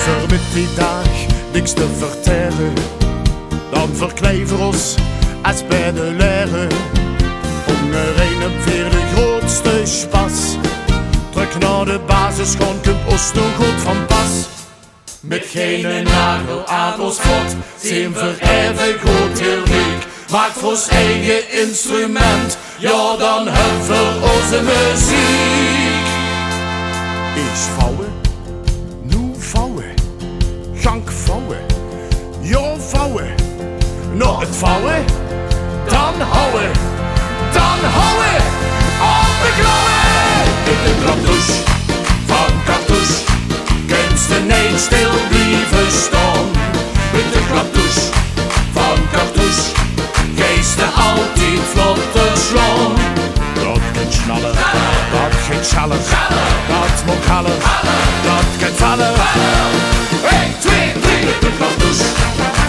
Voor met die dag niks te vertellen, dan verkleven ons als bij de leren. Hongerijn op weer de grootste spas. Terug naar de basis, gewoon kunt ons nog goed van pas. Met geen nagel aan ons vod, zien we even goed heel rijk. Maak voor ons eigen instrument, ja dan hebben we onze muziek. Eens vouwen, nu vouwen, gank vouwen, ja vouwen. Nog het vouwen, dan houden, op de klauwen. In de klapdouche van Cartouche, kunsten niet stil blijven staan. Met de klapdouche van Cartouche, geesten altijd vlotter slaan. Dat kan snallen, dat kan schallen, dat moet hallen, dat kan vallen. 1, 2, 3. Met de klapdouche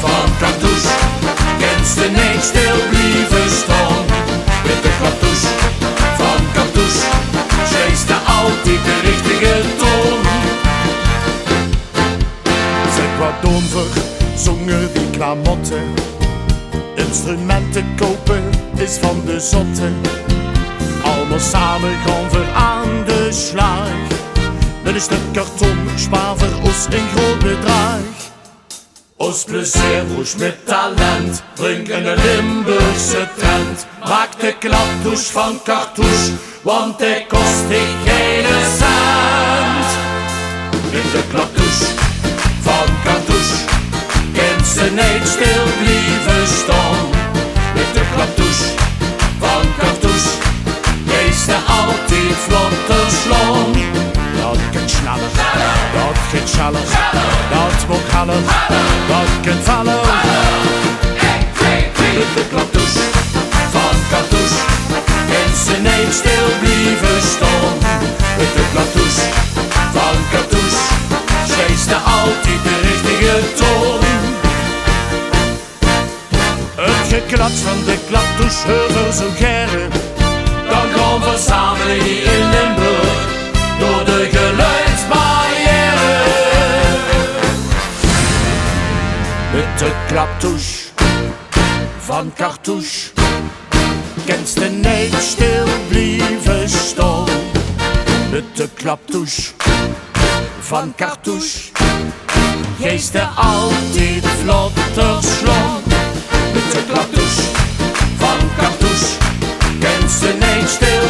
van Cartouche, kunsten niet stil blijven staan. Met de klapdouche van Cartouche, geesten altijd de richtige toon. Zeg wat doen we, zongen die klamotten. Instrumenten kopen is van de zotte. Allemaal samen gaan we aan de slag. Met een stuk karton spaar voor ons een groot bedrag. Ons plezier roes met talent, breng een Limburgse trend. Maak de klapdouche van Cartouche, want die kost geen cent. In de klapdouche van Cartouche, kent ze niet stil blijven staan. Met de klapdouche van Cartouche, geesten altijd vlotter slaan. Dat kan snallen, dat kan schallen, dat moet hallen, dat kan vallen. 1, 2, 3. Met de klapdouche van Cartouche, kent ze niet stil blijven staan. Met de klapdouche van Cartouche, geesten altijd de richtige toon. Het geklats van de klapdouche horen zo geren. Dan gaan we samen hier in Limburg door de geluidsbarrière. Met de klapdouche van Cartouche, kent ze niet stil blijven staan. Met de klapdouche van Cartouche, geesten altijd vlotter slaan. Met de klapdouche van Cartouche, kent ze niet stil